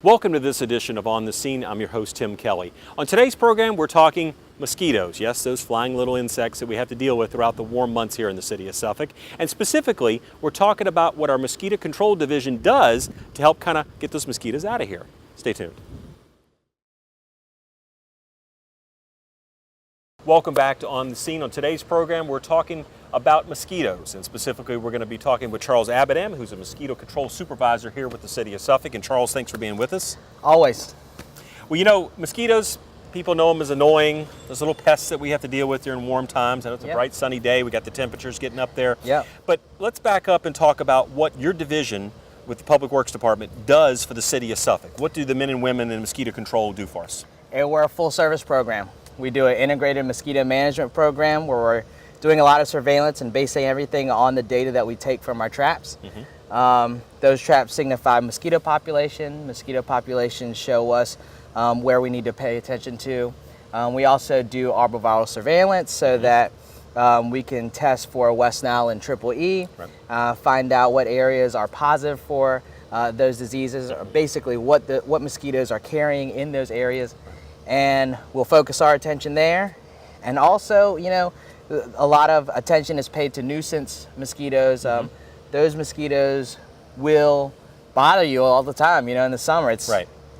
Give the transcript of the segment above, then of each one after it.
Welcome to this edition of On the Scene. I'm your host, Tim Kelly. On today's program, we're talking mosquitoes. Yes, those flying little insects that we have to deal with throughout the warm months here in the city of Suffolk. And specifically, we're talking about what our Mosquito Control Division does to help kind of get those mosquitoes out of here. Stay tuned. Welcome back to On the Scene. On today's program, we're talking about mosquitoes, and specifically we're going to be talking with Charles Abadam, who's a mosquito control supervisor here with the city of Suffolk. And Charles, thanks for being with us. Always. Well, you know, mosquitoes, people know them as annoying. Those little pests that we have to deal with during warm times. I know it's a bright sunny day. We got the temperatures getting up there. Yeah. But let's back up and talk about what your division with the Public Works Department does for the city of Suffolk. What do the men and women in mosquito control do for us? We're a full service program. We do an integrated mosquito management program where we're doing a lot of surveillance and basing everything on the data that we take from our traps. Those traps signify mosquito population. Mosquito populations show us where we need to pay attention to. We also do arboviral surveillance so that we can test for West Nile and Triple E, find out what areas are positive for those diseases, or basically what mosquitoes are carrying in those areas. And we'll focus our attention there. And also, you know, a lot of attention is paid to nuisance mosquitoes. Those mosquitoes will bother you all the time, you know, in the summer. It's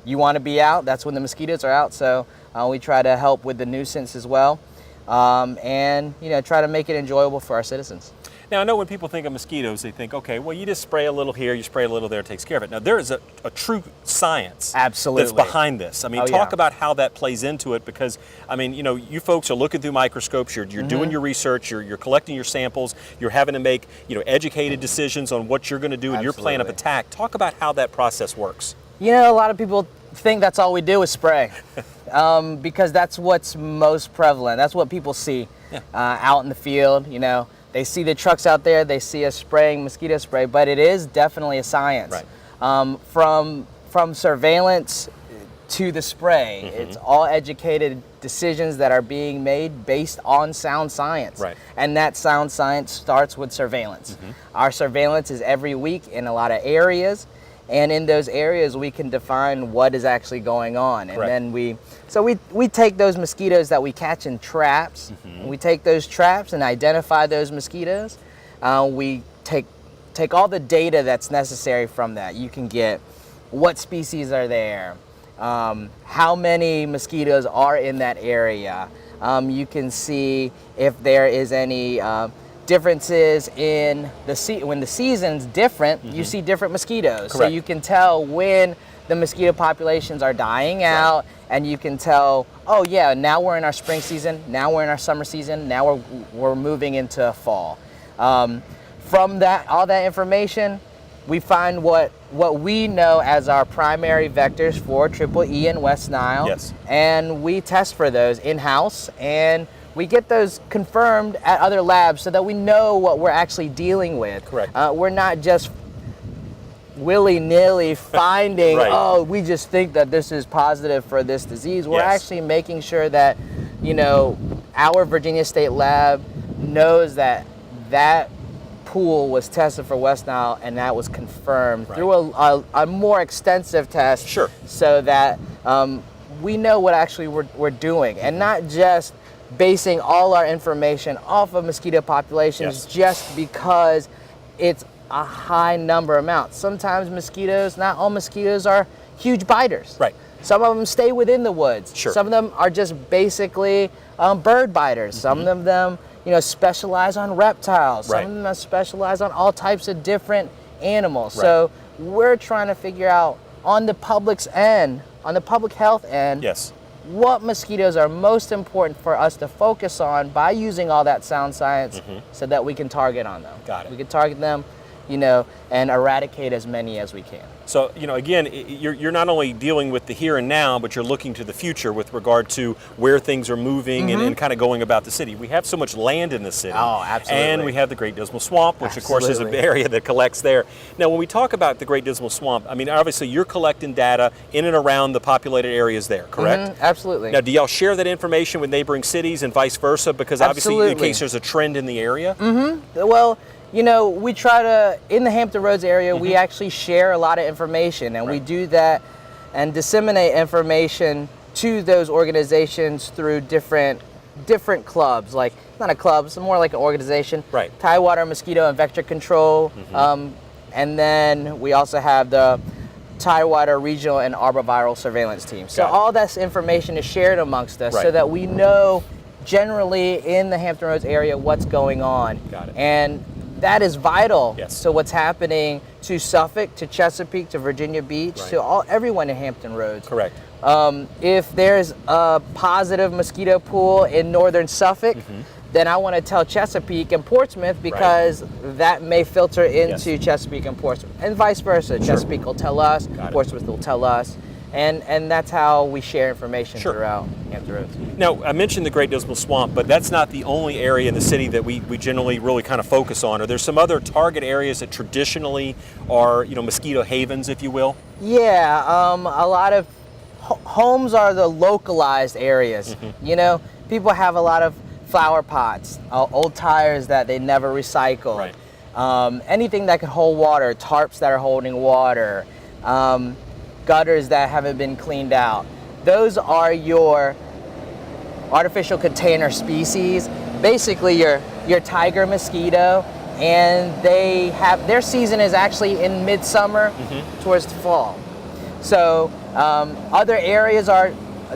you want to be out, that's when the mosquitoes are out. So we try to help with the nuisance as well. And, you know, try to make it enjoyable for our citizens. Now, I know when people think of mosquitoes, they think, okay, well, you just spray a little here, you spray a little there, it takes care of it. Now, there is a true science that's behind this. I mean, talk about how that plays into it, because, I mean, you know, you folks are looking through microscopes, you're doing your research, you're collecting your samples, you're having to make, you know, educated decisions on what you're going to do in your plan of attack. Talk about how that process works. You know, a lot of people think that's all we do is spray, because that's what's most prevalent. That's what people see out in the field, you know. They see the trucks out there, they see us spraying mosquito spray, but it is definitely a science. From surveillance to the spray, it's all educated decisions that are being made based on sound science. And that sound science starts with surveillance. Our surveillance is every week in a lot of areas, and in those areas we can define what is actually going on. And then we take those mosquitoes that we catch in traps, and we take those traps and identify those mosquitoes. We take all the data that's necessary from that. You can get what species are there, how many mosquitoes are in that area. You can see if there is any differences in when the season's different, you see different mosquitoes. So you can tell when the mosquito populations are dying out, and you can tell, oh yeah, now we're in our spring season, now we're in our summer season, now we're moving into fall. From all that information, we find what we know as our primary vectors for Triple E and West Nile, and we test for those in-house, and we get those confirmed at other labs so that we know what we're actually dealing with. We're not just willy-nilly finding, oh, we just think that this is positive for this disease. We're actually making sure that, you know, our Virginia State lab knows that that pool was tested for West Nile, and that was confirmed through a more extensive test, so that we know what actually we're doing, and not just basing all our information off of mosquito populations just because it's a high number amount. Sometimes mosquitoes, not all mosquitoes are huge biters. Some of them stay within the woods. Some of them are just basically bird biters. Some of them, you know, specialize on reptiles. Some of them specialize on all types of different animals. So we're trying to figure out on the public's end, on the public health end, what mosquitoes are most important for us to focus on by using all that sound science, so that we can target on them. We can target them, you know, and eradicate as many as we can. So, you know, again, you're not only dealing with the here and now, but you're looking to the future with regard to where things are moving and kind of going about the city. We have so much land in the city. Oh, absolutely. And we have the Great Dismal Swamp, which of course is an area that collects there. Now, when we talk about the Great Dismal Swamp, I mean, obviously you're collecting data in and around the populated areas there, correct? Absolutely. Now, do y'all share that information with neighboring cities and vice versa? Because obviously in case there's a trend in the area? Well, you know, we try to, in the Hampton Roads area, we actually share a lot of information, and we do that and disseminate information to those organizations through different clubs, like not a club, it's more like an organization. Right. Tidewater Mosquito and Vector Control, and then we also have the Tidewater Regional and Arboviral Surveillance Team. So all this information is shared amongst us so that we know generally in the Hampton Roads area what's going on. Got it. And that is vital Yes. to what's happening to Suffolk, to Chesapeake, to Virginia Beach, to everyone in Hampton Roads. Correct. If there's a positive mosquito pool in northern Suffolk, then I want to tell Chesapeake and Portsmouth because that may filter into Chesapeake and Portsmouth, and vice versa. Chesapeake will tell us, Portsmouth will tell us, and that's how we share information throughout Hampton Roads. Now, I mentioned the Great Dismal Swamp, but that's not the only area in the city that we generally really kind of focus on. Are there some other target areas that traditionally are, mosquito havens, if you will? Yeah, a lot of homes are the localized areas. People have a lot of flower pots, old tires that they never recycle, anything that can hold water, tarps that are holding water, gutters that haven't been cleaned out. Those are your artificial container species, basically your tiger mosquito, and their season is actually in midsummer towards the fall. So other areas are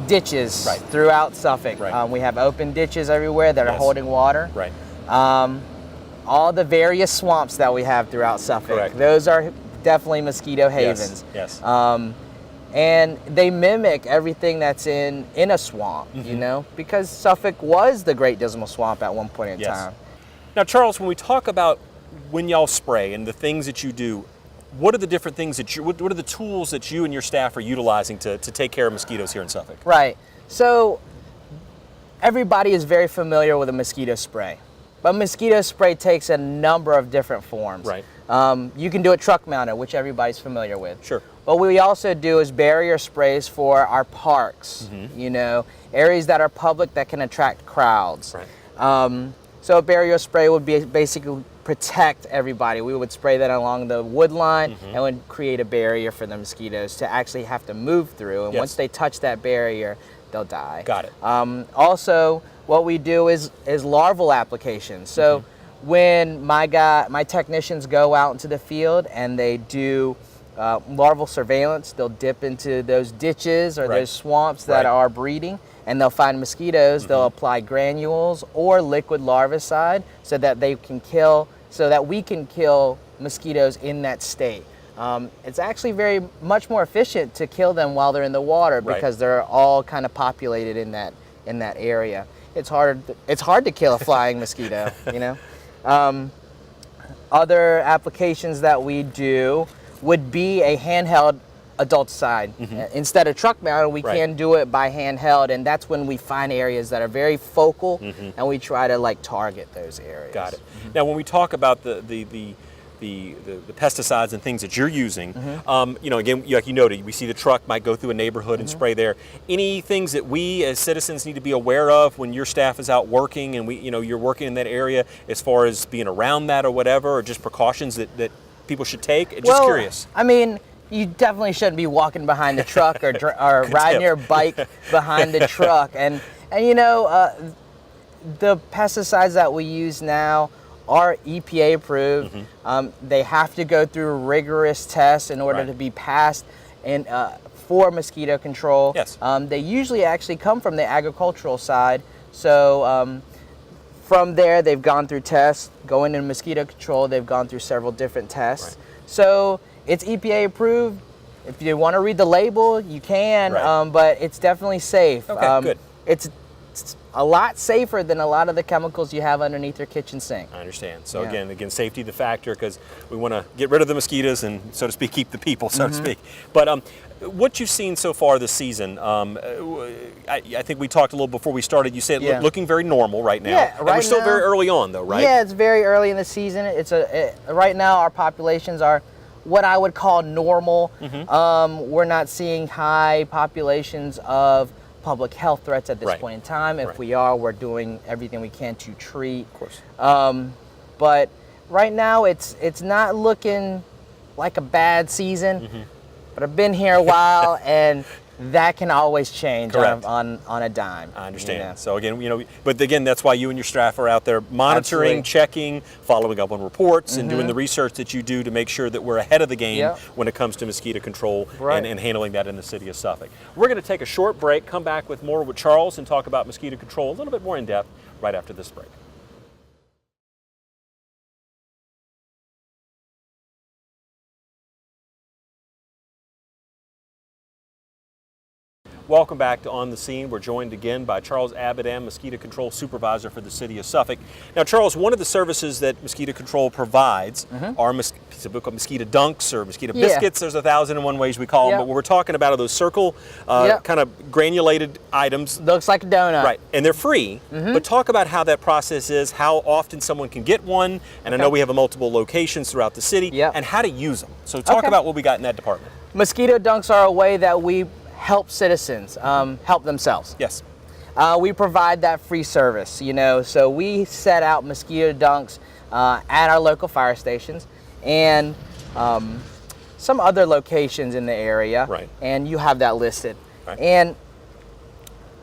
ditches throughout Suffolk. We have open ditches everywhere that are holding water. All the various swamps that we have throughout Suffolk, those are definitely mosquito havens. Yes. And they mimic everything that's in a swamp, because Suffolk was the Great Dismal Swamp at one point in time. Now, Charles, when we talk about when y'all spray and the things that you do, what are the different things what are the tools that you and your staff are utilizing to take care of mosquitoes here in Suffolk? Right. So everybody is very familiar with a mosquito spray, but mosquito spray takes a number of different forms. You can do it truck mounted, which everybody's familiar with. Sure. What we also do is barrier sprays for our parks, areas that are public that can attract crowds. So a barrier spray would be basically protect everybody. We would spray that along the wood line and would create a barrier for the mosquitoes to actually have to move through. And once they touch that barrier, they'll die. Got it. Also, what we do is larval applications. So when my technicians go out into the field and they do larval surveillance, they'll dip into those ditches or those swamps that are breeding, and they'll find mosquitoes. They'll apply granules or liquid larvicide so that we can kill mosquitoes in that state. It's actually much more efficient to kill them while they're in the water because they're all kind of populated in that area. It's hard to kill a flying mosquito, Other applications that we do would be a handheld adulticide. Instead of truck mounted, we can do it by handheld, and that's when we find areas that are very focal and we try to target those areas. Got it. Now, when we talk about the pesticides and things that you're using, again, like you noted, we see the truck might go through a neighborhood and spray there. Any things that we as citizens need to be aware of when your staff is out working and you're working in that area, as far as being around that or whatever, or just precautions that people should take? Just curious. I mean, you definitely shouldn't be walking behind the truck or riding your bike behind the truck. And the pesticides that we use now are EPA approved. They have to go through rigorous tests in order to be passed for mosquito control. They usually actually come from the agricultural side. So from there, they've gone through tests. Going into mosquito control, they've gone through several different tests. So it's EPA approved. If you want to read the label, you can, but it's definitely safe. Okay, good. It's a lot safer than a lot of the chemicals you have underneath your kitchen sink. I understand. So again, safety the factor, because we want to get rid of the mosquitoes and, so to speak, keep the people, so to speak. But what you've seen so far this season, I think we talked a little before we started. You said looking very normal right now. Yeah, and we're still very early on, though, right? Yeah, it's very early in the season. Right now our populations are what I would call normal. We're not seeing high populations of public health threats at this point in time. If we are, we're doing everything we can to treat. Of course. But right now it's not looking like a bad season. but I've been here a while, and that can always change on a dime. I understand. So again, but again, that's why you and your staff are out there monitoring, checking, following up on reports, and doing the research that you do to make sure that we're ahead of the game when it comes to mosquito control and handling that in the city of Suffolk. We're going to take a short break, come back with more with Charles, and talk about mosquito control a little bit more in depth right after this break. Welcome back to On the Scene. We're joined again by Charles Abbadam, Mosquito Control Supervisor for the City of Suffolk. Now, Charles, one of the services that Mosquito Control provides are Mosquito Dunks or Mosquito Biscuits. There's 1,001 ways we call them, but what we're talking about are those circle, kind of granulated items. Looks like a donut. Right, and they're free, but talk about how that process is, how often someone can get one, and I know we have multiple locations throughout the city, and how to use them. So talk about what we got in that department. Mosquito Dunks are a way that we help citizens help themselves. Yes. We provide that free service, so we set out Mosquito Dunks at our local fire stations and some other locations in the area, and you have that listed. And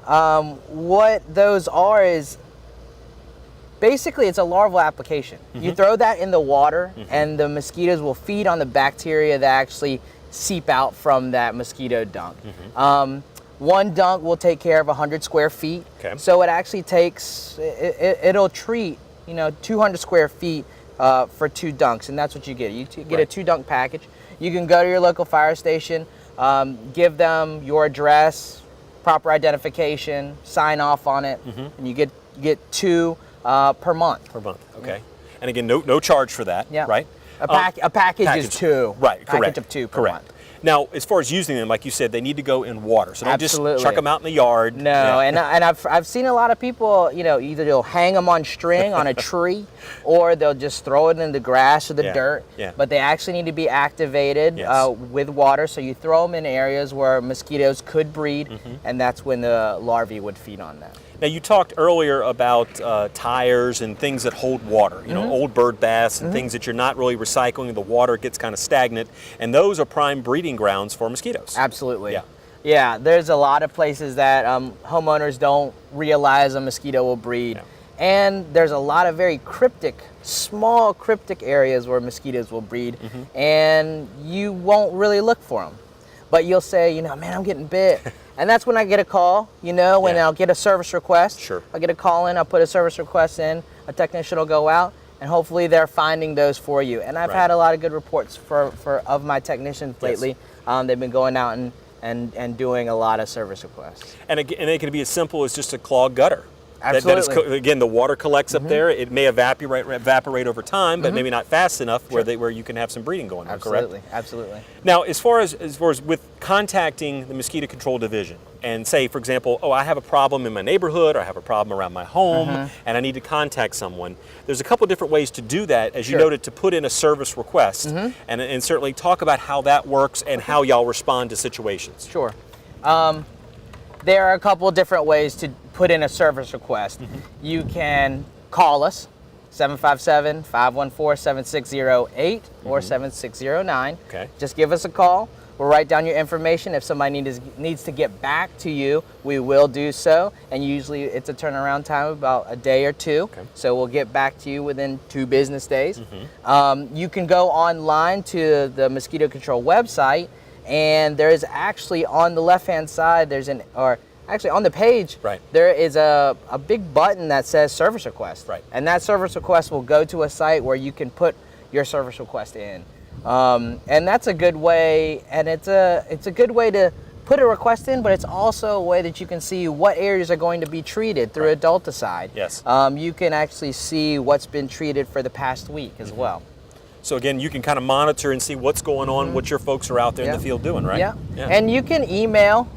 what those are is basically it's a larval application. You throw that in the water and the mosquitoes will feed on the bacteria that actually seep out from that mosquito dunk. One dunk will take care of 100 square feet. So it actually takes, it'll treat, 200 square feet for 2 dunks, and that's what you get. You get a 2 dunk package. You can go to your local fire station, give them your address, proper identification, sign off on it, and you get 2 per month. Per month, okay. And again, no charge for that, right? A package is 2. Right, correct. Package of 2 per month. Now, as far as using them, like you said, they need to go in water. So don't just chuck them out in the yard. No, and I've seen a lot of people, either they'll hang them on string on a tree, or they'll just throw it in the grass or the dirt. But they actually need to be activated with water. So you throw them in areas where mosquitoes could breed, and that's when the larvae would feed on them. Now, you talked earlier about tires and things that hold water, old bird baths and things that you're not really recycling. The water gets kind of stagnant, and those are prime breeding grounds for mosquitoes. Absolutely. Yeah, there's a lot of places that homeowners don't realize a mosquito will breed. And there's a lot of very small cryptic areas where mosquitoes will breed, and you won't really look for them. But you'll say, man, I'm getting bit. And that's when I get a call, when I'll get a service request. I'll get a call in, I'll put a service request in, a technician will go out, and hopefully they're finding those for you. And I've had a lot of good reports of my technicians lately. They've been going out and doing a lot of service requests. And it can be as simple as just a clogged gutter. Absolutely. Again, the water collects up there. It may evaporate over time, but maybe not fast enough where you can have some breeding going on. Correct? Absolutely. Now, as far as with contacting the Mosquito Control Division and say, for example, I have a problem in my neighborhood, or I have a problem around my home, and I need to contact someone. There's a couple different ways to do that, as you noted, to put in a service request, and certainly talk about how that works and how y'all respond to situations. Sure. There are a couple different ways to put in a service request. You can call us, 757-514-7608 or 7609. Just give us a call. We'll write down your information. If somebody needs to get back to you, we will do so. And usually it's a turnaround time of about a day or 2. So we'll get back to you within 2 business days. You can go online to the Mosquito Control website, and there is actually on the left-hand side, actually on the page, there is a big button that says service request. And that service request will go to a site where you can put your service request in. And that's a good way, and it's a good way to put a request in, but it's also a way that you can see what areas are going to be treated through adulticide. You can actually see what's been treated for the past week as well. So again, you can kind of monitor and see what's going on, what your folks are out there in the field doing, right? And you can email.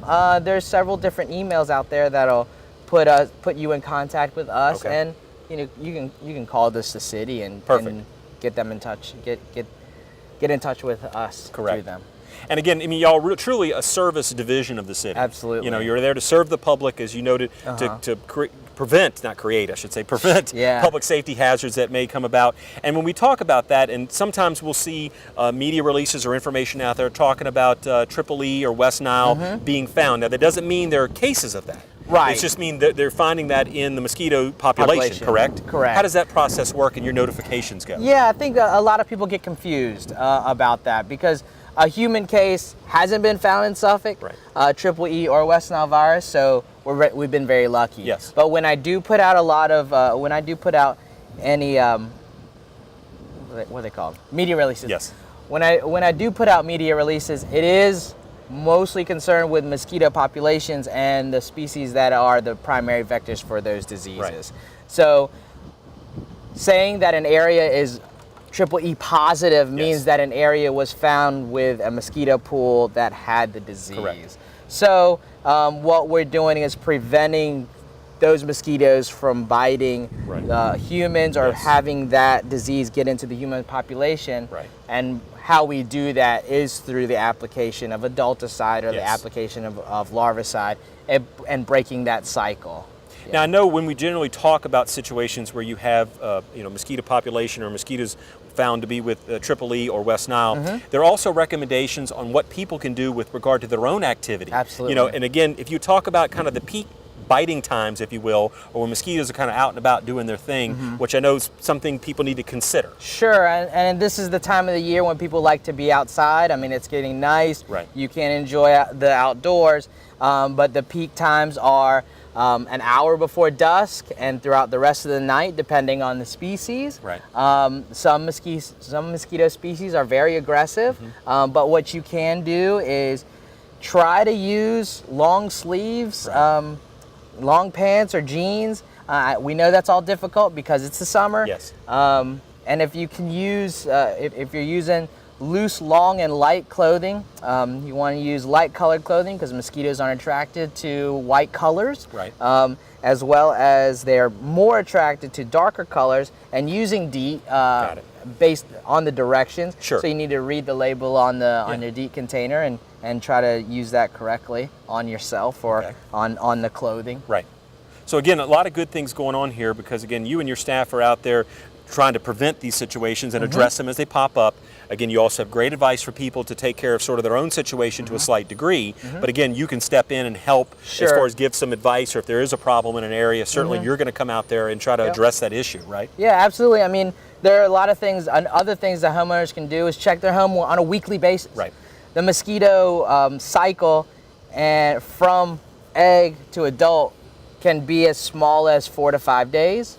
There's several different emails out there that'll put you in contact with us, and you can call the city and get them in touch. Get in touch with us through them. And again, I mean, y'all truly a service division of the city. Absolutely. You're there to serve the public, as you noted, to prevent, not create, I should say, prevent public safety hazards that may come about. And when we talk about that, and sometimes we'll see media releases or information out there talking about Triple E or West Nile being found. Now, that doesn't mean there are cases of that. Right. It's just mean that they're finding that in the mosquito population, correct? Correct. How does that process work and your notifications go? Yeah, I think a lot of people get confused about that because a human case hasn't been found in Suffolk, Triple E or West Nile virus, so we've been very lucky. Yes. But when I do put out a lot of, when I do put out any, what are they called? Media releases. Yes. When I do put out media releases, it is mostly concerned with mosquito populations and the species that are the primary vectors for those diseases. Right. So saying that an area is Triple E positive means that an area was found with a mosquito pool that had the disease. Correct. So what we're doing is preventing those mosquitoes from biting humans or having that disease get into the human population. Right. And how we do that is through the application of adulticide or the application of larvicide and breaking that cycle. Now, I know when we generally talk about situations where you have mosquito population or mosquitoes found to be with Triple E or West Nile, there are also recommendations on what people can do with regard to their own activity. Absolutely. And again, if you talk about kind of the peak biting times, if you will, or when mosquitoes are kind of out and about doing their thing, which I know is something people need to consider. Sure, and this is the time of the year when people like to be outside. I mean, it's getting nice. Right. You can enjoy the outdoors, but the peak times are an hour before dusk and throughout the rest of the night, depending on the species. Right. Some mosquito species are very aggressive, but what you can do is try to use long sleeves, long pants or jeans. We know that's all difficult because it's the summer. Yes. And if you can use, if you're using loose, long, and light clothing, you want to use light colored clothing because mosquitoes aren't attracted to white colors. Right. As well as they're more attracted to darker colors, and using DEET based on the directions. Sure. So you need to read the label on the on your DEET container and try to use that correctly on yourself or on the clothing. Right. So again, a lot of good things going on here because again, you and your staff are out there trying to prevent these situations and address them as they pop up. Again, you also have great advice for people to take care of sort of their own situation to a slight degree. But again, you can step in and help as far as give some advice, or if there is a problem in an area, certainly you're going to come out there and try to address that issue, right? Yeah, absolutely. I mean, there are a lot of things, and other things that homeowners can do is check their home on a weekly basis. Right. The mosquito cycle and from egg to adult can be as small as 4 to 5 days.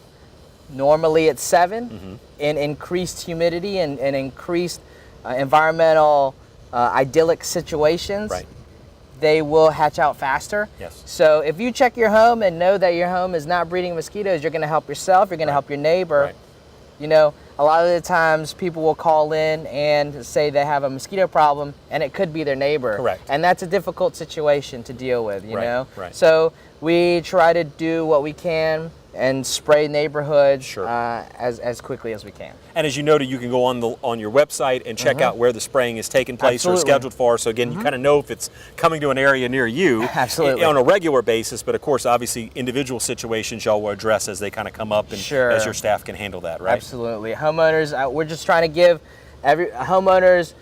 Normally it's 7. In increased humidity and increased environmental idyllic situations, they will hatch out faster. Yes. So if you check your home and know that your home is not breeding mosquitoes, you're going to help yourself, you're going to help your neighbor. You know, a lot of the times people will call in and say they have a mosquito problem, and it could be their neighbor. Correct. And that's a difficult situation to deal with, you know? Right. So we try to do what we can and spray neighborhoods as quickly as we can. And as you noted, you can go on your website and check out where the spraying is taking place or scheduled for. So again, you kind of know if it's coming to an area near you on a regular basis. But of course, obviously, individual situations y'all will address as they kind of come up, and as your staff can handle that, right? Absolutely. Homeowners, we're just trying to give homeowners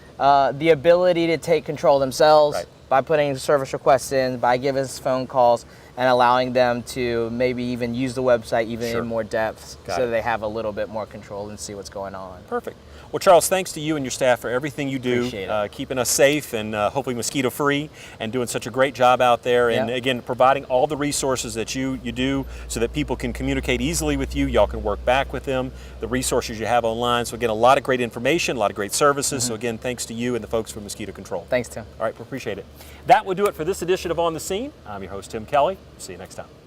the ability to take control themselves by putting service requests in, by giving us phone calls, and allowing them to maybe even use the website even in more depth so they have a little bit more control and see what's going on. Perfect. Well, Charles, thanks to you and your staff for everything you do, Appreciate it. keeping us safe and hopefully mosquito-free, and doing such a great job out there. And again, providing all the resources that you do so that people can communicate easily with you. Y'all can work back with them, the resources you have online. So again, a lot of great information, a lot of great services. So again, thanks to you and the folks from Mosquito Control. Thanks, Tim. All right, we appreciate it. That will do it for this edition of On the Scene. I'm your host, Tim Kelly. See you next time.